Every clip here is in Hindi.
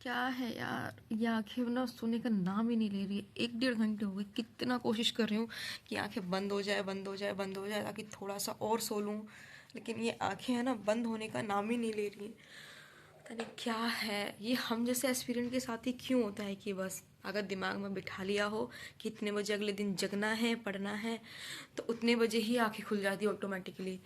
क्या है यार, ये आंखें ना सोने का नाम ही नहीं ले रही है। 1 डेढ़ घंटे हो गए, कितना कोशिश कर रही हूँ कि आंखें बंद हो जाए, बंद हो जाए, बंद हो जाए, ताकि थोड़ा सा और सो लूँ। लेकिन ये आंखें है ना, बंद होने का नाम ही नहीं ले रही। पता नहीं क्या है ये, हम जैसे एस्पिरेंट के साथ ही क्यों होता है कि बस अगर दिमाग में बिठा लिया हो कि इतने बजे अगले दिन जगना है, पढ़ना है, तो उतने बजे ही आंखें खुल जाती है automatically.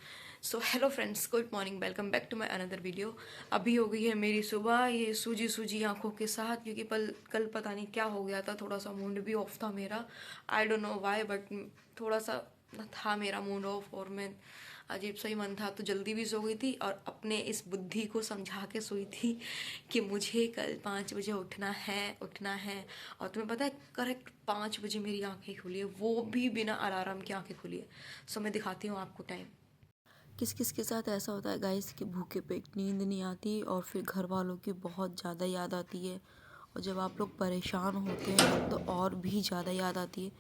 So hello friends, good morning, welcome back to my another video. अभी हो गई है मेरी सुबह, ये सूजी सूजी आंखों के साथ, क्योंकि कल पता नहीं क्या हो गया था, थोड़ा सा मूड भी ऑफ था मेरा। I don't know why, but थोड़ा सा था मेरा मूड ऑफ, और मैं अजीब सा ही मन था, तो जल्दी भी सो गई थी और अपने इस बुद्धि को समझा के सोई थी कि मुझे कल 5 बजे उठना है, उठना है। और तुम्हें पता है, करेक्ट 5 बजे मेरी आंखें खुली है, वो भी बिना अलार्म की आंखें खुली है। सो मैं दिखाती हूँ आपको टाइम। किस किस के साथ ऐसा होता है गाइस कि भूखे पेट नींद नहीं आती और फिर घर वालों की बहुत ज़्यादा याद आती है, और जब आप लोग परेशान होते हैं तो और भी ज़्यादा याद आती है।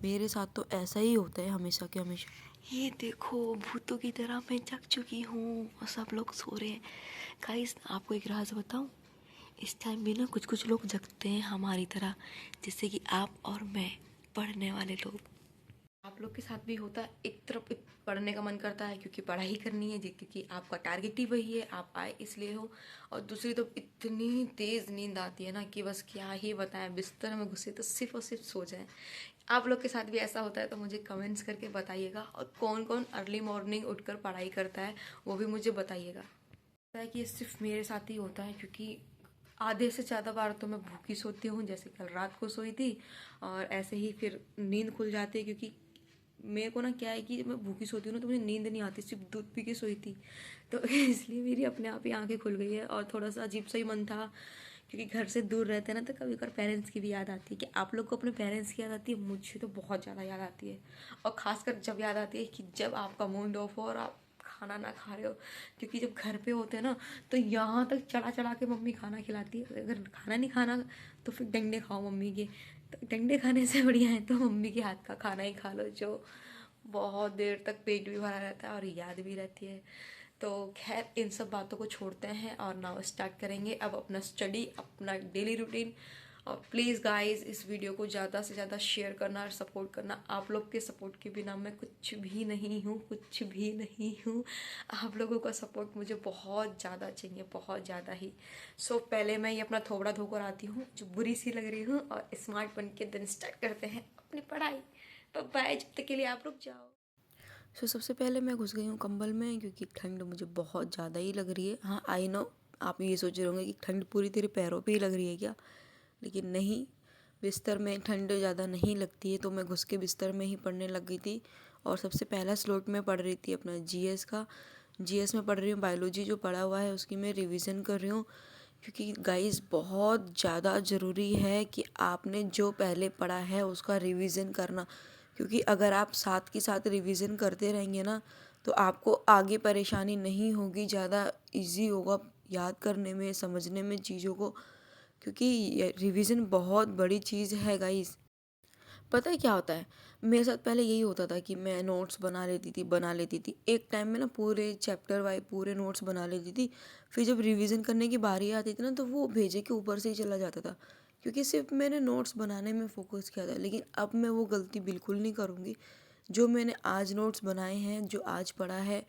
मेरे साथ तो ऐसा ही होता है हमेशा के हमेशा। ये देखो, भूतों की तरह मैं जग चुकी हूँ और सब लोग सो रहे हैं। गाइस, आपको एक राज बताऊँ, इस टाइम भी ना कुछ कुछ लोग जगते हैं हमारी तरह, जैसे कि आप और मैं, पढ़ने वाले लोग। आप लोग के साथ भी होता है, एक तरफ पढ़ने का मन करता है क्योंकि पढ़ाई करनी है जी, क्योंकि आपका टारगेट ही वही है, आप आए इसलिए हो। और दूसरी तरफ इतनी तेज़ नींद आती है ना कि बस क्या ही बताएं, बिस्तर में घुसे तो सिर्फ और सिर्फ सो जाएं। आप लोग के साथ भी ऐसा होता है तो मुझे कमेंट्स करके बताइएगा, और कौन कौन अर्ली मॉर्निंग उठकर पढ़ाई करता है वो भी मुझे बताइएगा। लगता है कि ये सिर्फ मेरे साथ ही होता है, क्योंकि आधे से ज़्यादा बार तो मैं भूखी सोती हूँ, जैसे कल रात को सोई थी, और ऐसे ही फिर नींद खुल जाती है। क्योंकि मेरे को ना क्या है कि जब मैं भूखी सोती हूँ ना तो मुझे नींद नहीं आती, सिर्फ दूध पी के सोई थी, तो इसलिए मेरी अपने आप ही आंखें खुल गई है। और थोड़ा सा अजीब सा ही मन था, क्योंकि घर से दूर रहते हैं ना, तो कभी कभी पेरेंट्स की भी याद आती है। कि आप लोग को अपने पेरेंट्स की याद आती है? मुझे तो बहुत ज़्यादा याद आती है। और ख़ासकर जब याद आती है कि जब आपका मूड ऑफ हो और आप खाना ना खा रहे हो। क्योंकि जब घर पे होते हैं ना, तो यहाँ तक चढ़ा चढ़ा के मम्मी खाना खिलाती है। अगर खाना नहीं खाना तो फिर डंडे खाओ मम्मी के। तो डंडे खाने से बढ़िया है तो मम्मी के हाथ का खाना ही खा लो, जो बहुत देर तक पेट भी भरा रहता है और याद भी रहती है। तो खैर, इन सब बातों को छोड़ते हैं और नाउ स्टार्ट करेंगे अब अपना स्टडी, अपना डेली रूटीन। और प्लीज़ गाइस, इस वीडियो को ज़्यादा से ज़्यादा शेयर करना और सपोर्ट करना। आप लोग के सपोर्ट के बिना मैं कुछ भी नहीं हूँ, कुछ भी नहीं हूँ। आप लोगों का सपोर्ट मुझे बहुत ज़्यादा चाहिए, बहुत ज़्यादा ही। सो पहले मैं ये अपना थोबड़ा धोकर आती हूँ, जो बुरी सी लग रही हूँ, और स्मार्ट बन के दिन स्टार्ट करते हैं अपनी पढ़ाई। बाय, जब तक के लिए आप रुक जाओ। सबसे पहले मैं घुस गई हूँ कंबल में, क्योंकि ठंड मुझे बहुत ज़्यादा ही लग रही है। हाँ, आई नो, आप ये सोच रहे होंगे कि ठंड पूरी तेरे पैरों पे ही लग रही है क्या, लेकिन नहीं, बिस्तर में ठंड ज़्यादा नहीं लगती है। तो मैं घुस के बिस्तर में ही पढ़ने लग गई थी, और सबसे पहला स्लॉट में पढ़ रही थी अपना जीएस का। जीएस में पढ़ रही हूँ, बायोलॉजी जो पढ़ा हुआ है उसकी मैं रिवीजन कर रही हूँ। क्योंकि गाइस, बहुत ज़्यादा ज़रूरी है कि आपने जो पहले पढ़ा है उसका रिवीजन करना। क्योंकि अगर आप साथ के साथ रिवीजन करते रहेंगे ना, तो आपको आगे परेशानी नहीं होगी, ज़्यादा इजी होगा याद करने में, समझने में चीज़ों को। क्योंकि रिवीजन बहुत बड़ी चीज़ है गाइस। पता है क्या होता है, मेरे साथ पहले यही होता था कि मैं नोट्स बना लेती थी एक टाइम में ना, पूरे चैप्टर वाइज पूरे नोट्स बना लेती थी। फिर जब रिवीजन करने की बारी आती थी ना, तो वो भेजे के ऊपर से ही चला जाता था, क्योंकि सिर्फ मैंने नोट्स बनाने में फोकस किया था। लेकिन अब मैं वो गलती बिल्कुल नहीं करूँगी। जो मैंने आज नोट्स बनाए हैं, जो आज पढ़ा है,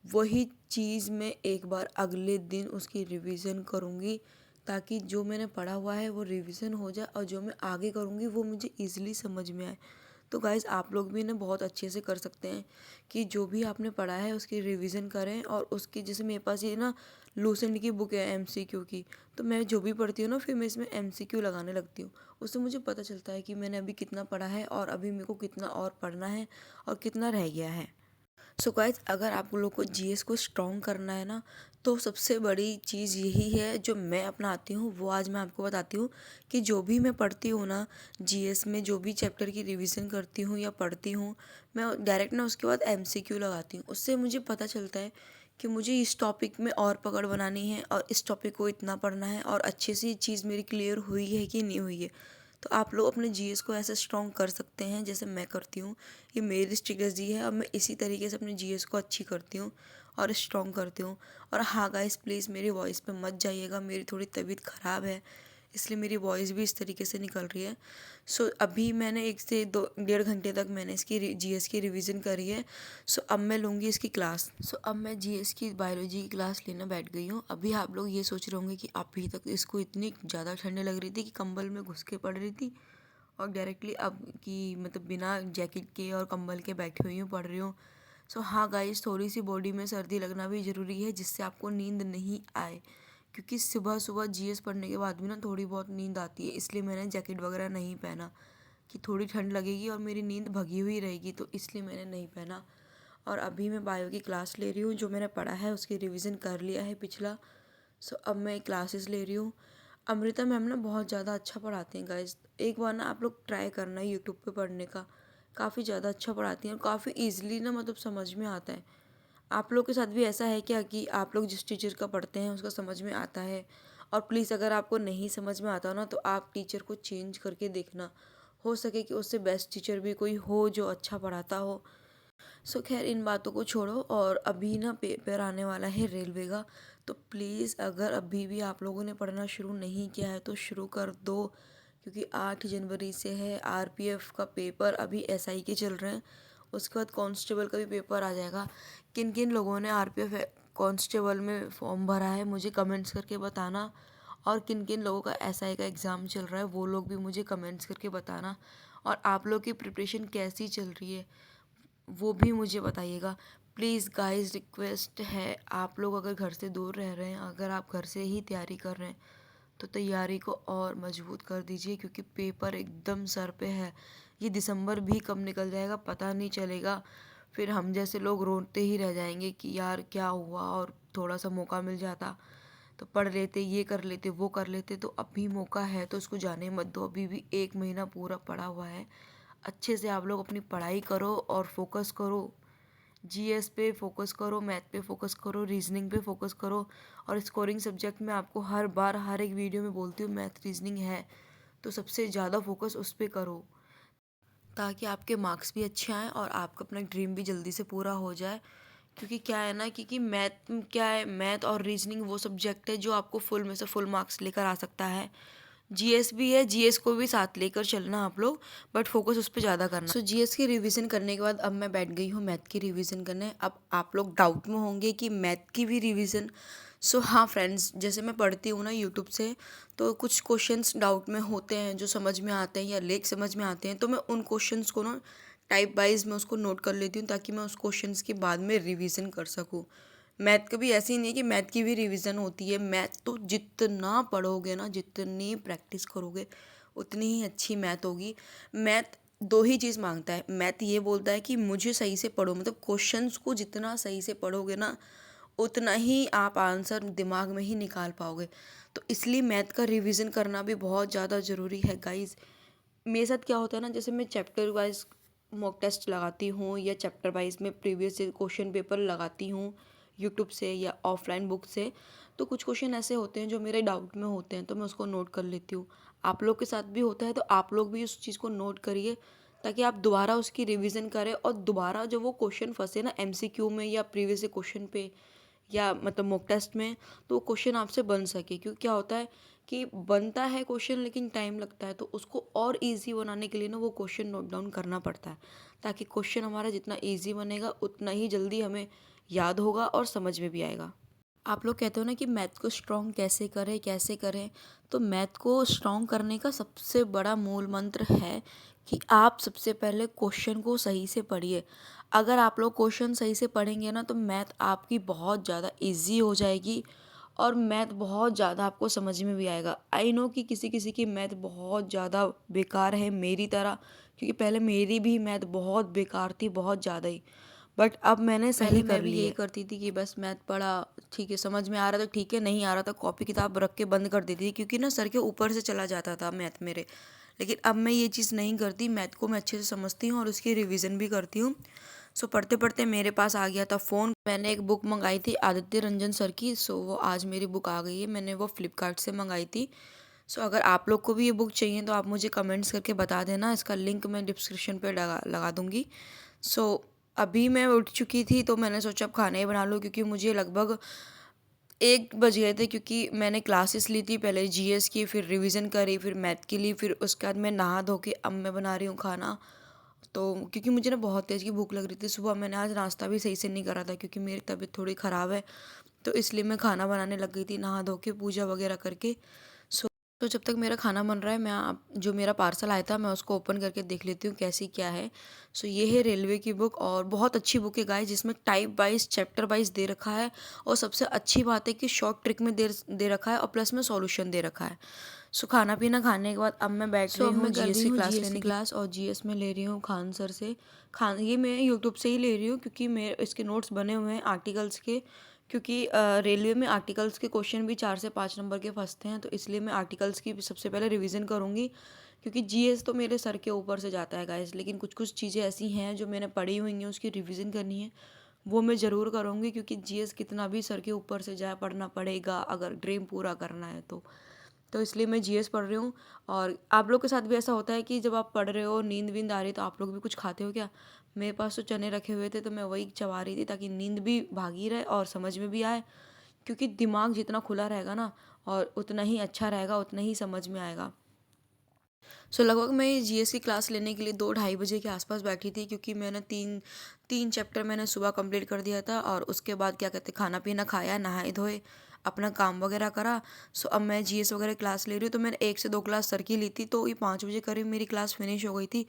वही चीज़ मैं एक बार अगले दिन उसकी रिवीजन करूँगी, ताकि जो मैंने पढ़ा हुआ है वो रिवीजन हो जाए, और जो मैं आगे करूँगी वो मुझे ईज़िली समझ में आए। तो गाइज़, आप लोग भी ना बहुत अच्छे से कर सकते हैं कि जो भी आपने पढ़ा है उसकी रिवीजन करें। और उसकी, जैसे मेरे पास ये ना लूसेंट की बुक है एमसीक्यू की, तो मैं जो भी पढ़ती हूँ ना, फिर मैं इसमें एमसीक्यू लगाने लगती हूँ। उससे मुझे पता चलता है कि मैंने अभी कितना पढ़ा है और अभी मेरे को कितना और पढ़ना है और कितना रह गया है। सो गाइज, अगर आप लोग को जीएस को स्ट्रॉन्ग करना है ना, तो सबसे बड़ी चीज़ यही है जो मैं अपनाती हूँ, वो आज मैं आपको बताती हूँ। कि जो भी मैं पढ़ती हूँ ना, जीएस में जो भी चैप्टर की रिवीजन करती हूँ या पढ़ती हूँ, मैं डायरेक्ट ना उसके बाद एमसीक्यू लगाती हूँ। उससे मुझे पता चलता है कि मुझे इस टॉपिक में और पकड़ बनानी है, और इस टॉपिक को इतना पढ़ना है, और अच्छे से ये चीज़ मेरी क्लियर हुई है कि नहीं हुई है। तो आप लोग अपने जीएस को ऐसे स्ट्रॉन्ग कर सकते हैं जैसे मैं करती हूँ। ये मेरी स्ट्रेटजी है, अब मैं इसी तरीके से अपने जीएस को अच्छी करती हूँ। और स्ट्रॉन्ग करती हूँ। और हाँ गाइस, प्लीज़ मेरी वॉइस पे मत जाइएगा, मेरी थोड़ी तबीयत ख़राब है, इसलिए मेरी वॉइस भी इस तरीके से निकल रही है। सो अभी मैंने 1 से 1.5 घंटे तक मैंने इसकी जीएस की रिवीजन करी है। सो अब मैं लूँगी इसकी क्लास। सो अब मैं जीएस की बायोलॉजी की क्लास लेने बैठ गई हूँ। अभी आप लोग ये सोच रहे होंगे कि अभी तक इसको इतनी ज़्यादा ठंड लग रही थी कि कंबल में घुस के पड़ रही थी, और डायरेक्टली अब कि मतलब बिना जैकेट के और कंबल के बैठी हुई हूँ, पढ़ रही हूँ। सो हाँ गाइस, थोड़ी सी बॉडी में सर्दी लगना भी ज़रूरी है, जिससे आपको नींद नहीं आए, क्योंकि सुबह सुबह जीएस पढ़ने के बाद भी ना थोड़ी बहुत नींद आती है। इसलिए मैंने जैकेट वगैरह नहीं पहना कि थोड़ी ठंड लगेगी और मेरी नींद भगी हुई रहेगी, तो इसलिए मैंने नहीं पहना। और अभी मैं बायो की क्लास ले रही हूँ, जो मैंने पढ़ा है उसकी रिवीजन कर लिया है पिछला। सो अब मैं क्लासेस ले रही हूँ। अमृता मैम ना बहुत ज़्यादा अच्छा पढ़ाती हैं गाइस, एक बार ना आप लोग ट्राई करना यूट्यूब पे पढ़ने का, काफ़ी ज़्यादा अच्छा पढ़ाती हैं और काफ़ी ईजिली ना मतलब समझ में आता है। आप लोग के साथ भी ऐसा है क्या कि आप लोग जिस टीचर का पढ़ते हैं उसका समझ में आता है? और प्लीज़ अगर आपको नहीं समझ में आता ना, तो आप टीचर को चेंज करके देखना, हो सके कि उससे बेस्ट टीचर भी कोई हो जो अच्छा पढ़ाता हो। सो खैर इन बातों को छोड़ो, और अभी ना पेपर आने वाला है रेलवे का, तो प्लीज़ अगर अभी भी आप लोगों ने पढ़ना शुरू नहीं किया है तो शुरू कर दो, क्योंकि 8 जनवरी से है आरपीएफ का पेपर, अभी एसआई के चल रहे हैं, उसके बाद कांस्टेबल का भी पेपर आ जाएगा। किन किन लोगों ने आरपीएफ कांस्टेबल में फॉर्म भरा है मुझे कमेंट्स करके बताना, और किन किन लोगों का एसआई का एग्ज़ाम चल रहा है वो लोग भी मुझे कमेंट्स करके बताना, और आप लोग की प्रिपरेशन कैसी चल रही है वो भी मुझे बताइएगा। प्लीज़ गाइस, रिक्वेस्ट है, आप लोग अगर घर से दूर रह रहे हैं, अगर आप घर से ही तैयारी कर रहे हैं, तो तैयारी को और मजबूत कर दीजिए, क्योंकि पेपर एकदम सर पे है। ये दिसंबर भी कब निकल जाएगा पता नहीं चलेगा, फिर हम जैसे लोग रोते ही रह जाएंगे कि यार क्या हुआ, और थोड़ा सा मौका मिल जाता तो पढ़ लेते, ये कर लेते, वो कर लेते। तो अभी मौका है तो उसको जाने मत दो, अभी भी 1 महीना पूरा पड़ा हुआ है। अच्छे से आप लोग अपनी पढ़ाई करो और फोकस करो, जीएस पे फोकस करो, मैथ पे फोकस करो, रीजनिंग पे फोकस करो। और स्कोरिंग सब्जेक्ट में आपको हर बार हर एक वीडियो में बोलती हूँ, मैथ रीजनिंग है तो सबसे ज़्यादा फोकस उस पर करो, ताकि आपके मार्क्स भी अच्छे आएँ और आपका अपना ड्रीम भी जल्दी से पूरा हो जाए। क्योंकि क्या है ना, क्योंकि मैथ क्या है, मैथ और रीजनिंग वो सब्जेक्ट है जो आपको फुल में से फुल मार्क्स लेकर आ सकता है। जीएस भी है, जीएस को भी साथ लेकर चलना आप लोग, बट फोकस उस पर ज़्यादा करना। सो जीएस की रिवीजन करने के बाद अब मैं बैठ गई हूँ मैथ की रिवीजन करने। अब आप लोग डाउट में होंगे कि मैथ की भी रिवीजन। सो हाँ फ्रेंड्स, जैसे मैं पढ़ती हूँ ना यूट्यूब से, तो कुछ क्वेश्चंस डाउट में होते हैं जो समझ में आते हैं या लेख समझ में आते हैं, तो मैं उन क्वेश्चंस को ना टाइप वाइज मैं उसको नोट कर लेती हूँ, ताकि मैं उस क्वेश्चंस के बाद में रिवीजन कर सकूँ। मैथ का भी ऐसे ही नहीं है कि मैथ की भी रिवीजन होती है, मैथ तो जितना पढ़ोगे ना, जितनी प्रैक्टिस करोगे उतनी ही अच्छी मैथ होगी। मैथ दो ही चीज़ मांगता है, मैथ ये बोलता है कि मुझे सही से पढ़ो, मतलब क्वेश्चंस को जितना सही से पढ़ोगे ना, उतना ही आप आंसर दिमाग में ही निकाल पाओगे। तो इसलिए मैथ का रिवीजन करना भी बहुत ज़्यादा ज़रूरी है गाइज। मेरे साथ क्या होता है ना, जैसे मैं चैप्टर वाइज मॉक टेस्ट लगाती हूँ, या चैप्टर वाइज में प्रीवियस क्वेश्चन पेपर लगाती हूँ यूट्यूब से या ऑफलाइन बुक से, तो कुछ क्वेश्चन ऐसे होते हैं जो मेरे डाउट में होते हैं, तो मैं उसको नोट कर लेती हूँ। आप लोग के साथ भी होता है तो आप लोग भी उस चीज़ को नोट करिए, ताकि आप दोबारा उसकी रिवीजन करें, और दोबारा जो वो क्वेश्चन फंसे ना एमसीक्यू में या प्रीवियस क्वेश्चन पे या मतलब मॉक टेस्ट में, तो वो क्वेश्चन आपसे बन सके। क्योंकि क्या होता है कि बनता है क्वेश्चन लेकिन टाइम लगता है, तो उसको और इजी बनाने के लिए ना वो क्वेश्चन नोट डाउन करना पड़ता है, ताकि क्वेश्चन हमारा जितना इजी बनेगा उतना ही जल्दी हमें याद होगा और समझ में भी आएगा। आप लोग कहते हो ना कि मैथ को स्ट्रॉन्ग कैसे करें कैसे करें, तो मैथ को स्ट्रॉन्ग करने का सबसे बड़ा मूल मंत्र है कि आप सबसे पहले क्वेश्चन को सही से पढ़िए। अगर आप लोग क्वेश्चन सही से पढ़ेंगे ना, तो मैथ आपकी बहुत ज़्यादा इजी हो जाएगी, और मैथ बहुत ज़्यादा आपको समझ में भी आएगा। आई नो कि किसी किसी की मैथ बहुत ज़्यादा बेकार है मेरी तरह, क्योंकि पहले मेरी भी मैथ बहुत बेकार थी, बहुत ज़्यादा ही, बट अब मैंने सही कर ली है। यही करती थी कि बस मैथ पढ़ा, ठीक है, समझ में आ रहा था ठीक है, नहीं आ रहा था कॉपी किताब रख के बंद कर देती थी, क्योंकि ना सर के ऊपर से चला जाता था मैथ मेरे। लेकिन अब मैं ये चीज़ नहीं करती, मैथ को मैं अच्छे से समझती हूँ और उसकी रिवीजन भी करती हूँ। सो पढ़ते पढ़ते मेरे पास आ गया था फ़ोन, मैंने एक बुक मंगाई थी आदित्य रंजन सर की। सो वो आज मेरी बुक आ गई है, मैंने वो फ्लिपकार्ट से मंगाई थी। सो अगर आप लोग को भी ये बुक चाहिए तो आप मुझे कमेंट्स करके बता देना, इसका लिंक मैं डिस्क्रिप्शन पे लगा लगा दूँगी। सो अभी मैं उठ चुकी थी तो मैंने सोचा अब खाना ही बना लूँ, क्योंकि मुझे लगभग 1 बज गए थे, क्योंकि मैंने क्लासेस ली थी, पहले जीएस की, फिर रिवीजन करी, फिर मैथ की ली, फिर उसके बाद मैं नहा धो के अब मैं बना रही हूँ खाना। तो क्योंकि मुझे ना बहुत तेज़ की भूख लग रही थी, सुबह मैंने आज नाश्ता भी सही से नहीं करा था क्योंकि मेरी तबीयत थोड़ी ख़राब है, तो इसलिए मैं खाना बनाने लग गई थी नहा धो के, पूजा वगैरह करके। सो तो जब तक मेरा खाना बन रहा है, मैं आप जो मेरा पार्सल आया था मैं उसको ओपन करके देख लेती हूँ कैसी क्या है। सो ये है रेलवे की बुक, और बहुत अच्छी बुक है गाइस, जिसमें टाइप वाइज चैप्टर वाइज दे रखा है, और सबसे अच्छी बात है कि शॉर्ट ट्रिक में दे रखा है, और प्लस में सॉल्यूशन दे रखा है। सो खाना पीना खाने के बाद अब मैं बैठ रही अब हूँ मैं कर जीएस रही की हूँ क्लास जीएस लेने की की क्लास, और जीएस में ले रही हूँ खान सर से। खान ये मैं यूट्यूब से ही ले रही हूँ, क्योंकि मेरे इसके नोट्स बने हुए हैं आर्टिकल्स के, क्योंकि रेलवे में आर्टिकल्स के क्वेश्चन भी 4 से 5 नंबर के फंसते हैं, तो इसलिए मैं आर्टिकल्स की सबसे पहले रिवीजन करूँगी, क्योंकि जीएस तो मेरे सर के ऊपर से जाता है गाइस, लेकिन कुछ कुछ चीज़ें ऐसी हैं जो मैंने पढ़ी हुई हैं, उसकी रिवीजन करनी है, वो मैं ज़रूर करूँगी, क्योंकि जीएस कितना भी सर के ऊपर से जाए पढ़ना पड़ेगा अगर ड्रीम पूरा करना है तो इसलिए मैं जीएस पढ़ रही हूँ। और आप लोग के साथ भी ऐसा होता है कि जब आप पढ़ रहे हो नींद वींद आ रही है तो आप लोग भी कुछ खाते हो क्या? मेरे पास तो चने रखे हुए थे तो मैं वही चबा रही थी, ताकि नींद भी भागी रहे और समझ में भी आए, क्योंकि दिमाग जितना खुला रहेगा ना, और उतना ही अच्छा रहेगा, उतना ही समझ में आएगा। सो लगभग मैं जीएस की क्लास लेने के लिए 2 ढाई बजे के आसपास बैठी थी, क्योंकि मैंने तीन तीन चैप्टर मैंने सुबह कंप्लीट कर दिया था, और उसके बाद क्या कहते खाना पीना खाया, नहाए धोए, अपना काम वगैरह करा। सो अब मैं जीएस वगैरह क्लास ले रही हूँ, तो मैंने 1 से 2 क्लास सर की ली थी, तो ये 5 बजे करीब मेरी क्लास फिनिश हो गई थी,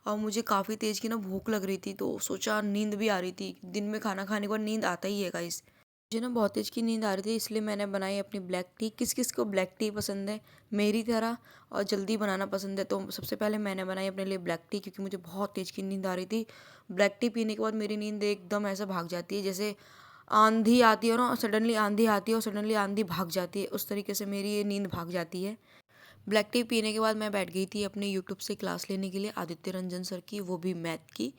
और मुझे काफ़ी तेज़ की ना भूख लग रही थी, तो सोचा नींद भी आ रही थी, दिन में खाना खाने के बाद नींद आता ही है गाइस। मुझे ना बहुत तेज की नींद आ रही थी, इसलिए मैंने बनाई अपनी ब्लैक टी। किस किस को ब्लैक टी पसंद है मेरी तरह और जल्दी बनाना पसंद है, तो सबसे पहले मैंने बनाई अपने लिए ब्लैक टी, क्योंकि मुझे बहुत तेज की नींद आ रही थी। ब्लैक टी पीने के बाद मेरी नींद एकदम ऐसा भाग जाती है, जैसे आंधी आती है ना, सडनली आंधी आती है और सडनली आंधी भाग जाती है, उस तरीके से मेरी ये नींद भाग जाती है। ब्लैक टी पीने के बाद मैं बैठ गई थी अपने यूट्यूब से क्लास लेने के लिए, आदित्य रंजन सर की, वो भी मैथ की,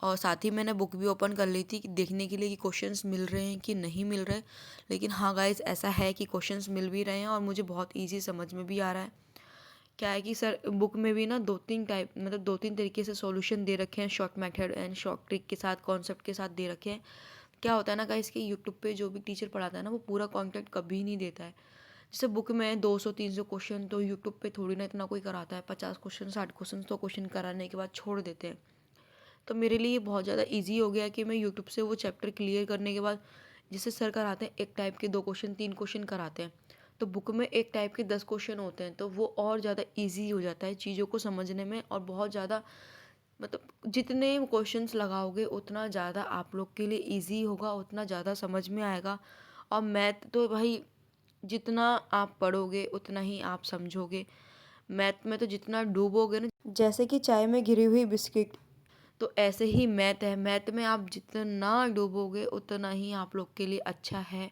और साथ ही मैंने बुक भी ओपन कर ली थी कि देखने के लिए कि क्वेश्चंस मिल रहे हैं कि नहीं मिल रहे। लेकिन हाँ गाइस, ऐसा है कि क्वेश्चंस मिल भी रहे हैं और मुझे बहुत इजी समझ में भी आ रहा है। क्या है कि सर बुक में भी ना 2-3 टाइप, मतलब 2-3 तरीके से सॉल्यूशन दे रखे हैं, short method and short trick के साथ, कॉन्सेप्ट के साथ दे रखे हैं। क्या होता है ना गाइस कि यूट्यूब पे जो भी टीचर पढ़ाता है ना, वो पूरा कॉन्टेंट कभी नहीं देता है। जैसे बुक में 200-300 क्वेश्चन, तो यूट्यूब पे थोड़ी ना इतना कोई कराता है, 50 क्वेश्चन 60 क्वेश्चन तो क्वेश्चन कराने के बाद छोड़ देते हैं। तो मेरे लिए बहुत ज़्यादा इजी हो गया कि मैं यूट्यूब से वो चैप्टर क्लियर करने के बाद, जैसे सर कराते हैं एक टाइप के 2 क्वेश्चन 3 क्वेश्चन कराते हैं, तो बुक में एक टाइप के 10 क्वेश्चन होते हैं, तो वो और ज़्यादा इजी हो जाता है चीज़ों को समझने में, और बहुत ज़्यादा, मतलब जितने क्वेश्चंस लगाओगे उतना ज़्यादा आप लोग के लिए इजी होगा, उतना ज़्यादा समझ में आएगा। और मैथ तो भाई जितना आप पढ़ोगे उतना ही आप समझोगे। मैथ में तो जितना डूबोगे ना, जैसे कि चाय में गिरी हुई बिस्किट, तो ऐसे ही मैथ है। मैथ में आप जितना डूबोगे उतना ही आप लोग के लिए अच्छा है।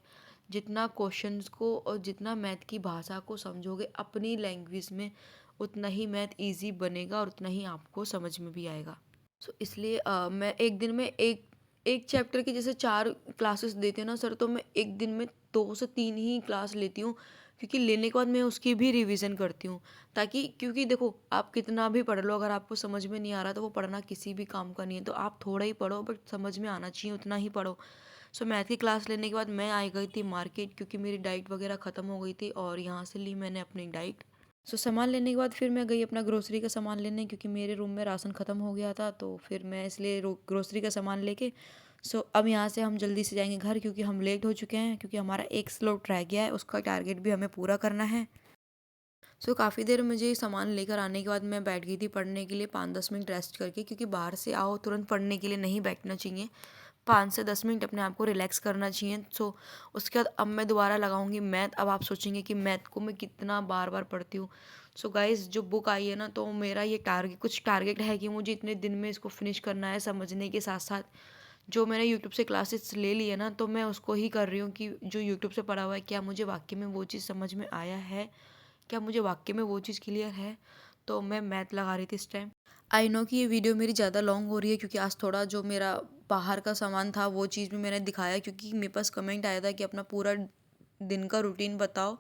जितना क्वेश्चंस को और जितना मैथ की भाषा को समझोगे अपनी लैंग्वेज में, उतना ही मैथ इजी बनेगा और उतना ही आपको समझ में भी आएगा। सो इसलिए मैं एक दिन में एक एक चैप्टर की जैसे 4 क्लासेस देते हैं ना सर, तो मैं एक दिन में 2 से 3 ही क्लास लेती हूँ, क्योंकि लेने के बाद मैं उसकी भी रिवीजन करती हूँ, ताकि, क्योंकि देखो आप कितना भी पढ़ लो, अगर आपको समझ में नहीं आ रहा तो वो पढ़ना किसी भी काम का नहीं है, तो आप थोड़ा ही पढ़ो बट समझ में आना चाहिए, उतना ही पढ़ो। सो मैथ की क्लास लेने के बाद मैं आ गई थी मार्केट, क्योंकि मेरी डाइट वगैरह ख़त्म हो गई थी, और यहाँ से ली मैंने अपनी डाइट। सो सामान लेने के बाद फिर मैं गई अपना ग्रोसरी का सामान लेने, क्योंकि मेरे रूम में राशन ख़त्म हो गया था, तो फिर मैं इसलिए ग्रोसरी का सामान लेके, सो अब यहाँ से हम जल्दी से जाएंगे घर, क्योंकि हम लेट हो चुके हैं, क्योंकि हमारा एक स्लॉट रह गया है, उसका टारगेट भी हमें पूरा करना है। सो काफ़ी देर मुझे सामान लेकर आने के बाद मैं बैठ गई थी पढ़ने के लिए 5-10 मिनट रेस्ट करके, क्योंकि बाहर से आओ तुरंत पढ़ने के लिए नहीं बैठना चाहिए, 5 से 10 मिनट अपने आप को रिलैक्स करना चाहिए। सो उसके बाद अब मैं दोबारा लगाऊंगी मैथ। अब आप सोचेंगे कि मैथ को मैं कितना बार बार पढ़ती हूँ। सो गाइस, जो बुक आई है ना, तो मेरा ये कुछ टारगेट है कि मुझे इतने दिन में इसको फिनिश करना है, समझने के साथ साथ जो मैंने यूट्यूब से क्लासेस ले ली है ना, तो मैं उसको ही कर रही हूँ कि जो यूट्यूब से पढ़ा हुआ है क्या मुझे वाकई में वो चीज़ समझ में आया है, क्या मुझे वाकई में वो चीज़ क्लियर है। तो मैं मैथ लगा रही थी इस टाइम। आई नो कि ये वीडियो मेरी ज़्यादा लॉन्ग हो रही है, क्योंकि आज थोड़ा जो मेरा बाहर का सामान था वो चीज़ भी मैंने दिखाया, क्योंकि मेरे पास कमेंट आया था कि अपना पूरा दिन का रूटीन बताओ।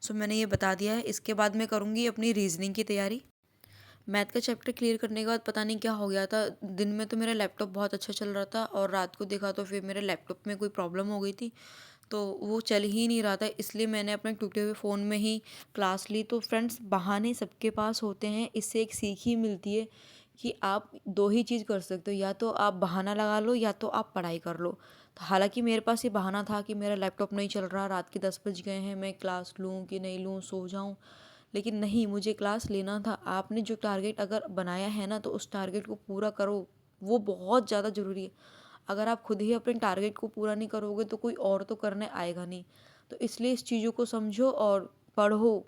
सो मैंने ये बता दिया है। इसके बाद मैं करूँगी अपनी रीजनिंग की तैयारी। मैथ का चैप्टर क्लियर करने के बाद पता नहीं क्या हो गया था, दिन में तो मेरा लैपटॉप बहुत अच्छा चल रहा था और रात को देखा तो फिर मेरे लैपटॉप में कोई प्रॉब्लम हो गई थी, तो वो चल ही नहीं रहा था। इसलिए मैंने अपने टूटे हुए फ़ोन में ही क्लास ली। तो फ्रेंड्स, बहाने सबके पास होते हैं, इससे एक सीख ही मिलती है कि आप दो ही चीज़ कर सकते हो, या तो आप बहाना लगा लो या तो आप पढ़ाई कर लो। तो हालांकि मेरे पास ये बहाना था कि मेरा लैपटॉप नहीं चल रहा, रात के 10 बज गए हैं, मैं क्लास लूँ कि नहीं लूँ, सो जाऊँ, लेकिन नहीं, मुझे क्लास लेना था। आपने जो टारगेट अगर बनाया है ना, तो उस टारगेट को पूरा करो, वो बहुत ज़्यादा ज़रूरी है। अगर आप खुद ही अपने टारगेट को पूरा नहीं करोगे तो कोई और तो करने आएगा नहीं। तो इसलिए इस चीज़ों को समझो और पढ़ो,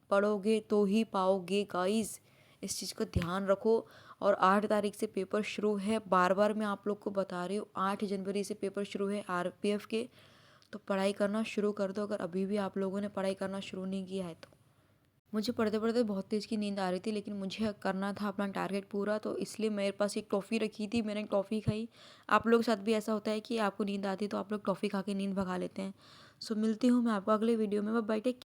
पढ़ोगे तो ही पाओगे गाइस, इस चीज़ का ध्यान रखो। और 8 तारीख से पेपर शुरू है, बार बार मैं आप लोग को बता रही हूँ, 8 जनवरी से पेपर शुरू है आरपीएफ के। तो पढ़ाई करना शुरू कर दो, अगर अभी भी आप लोगों ने पढ़ाई करना शुरू नहीं किया है तो। मुझे पढ़ते पढ़ते बहुत तेज़ की नींद आ रही थी, लेकिन मुझे करना था अपना टारगेट पूरा, तो इसलिए मेरे पास एक टॉफ़ी रखी थी, मैंने टॉफ़ी खाई। आप लोग के साथ भी ऐसा होता है कि आपको नींद आती है तो आप लोग टॉफ़ी खा के नींद भगा लेते हैं। सो मिलती हूँ मैं आपको अगले वीडियो में। Bye bye, take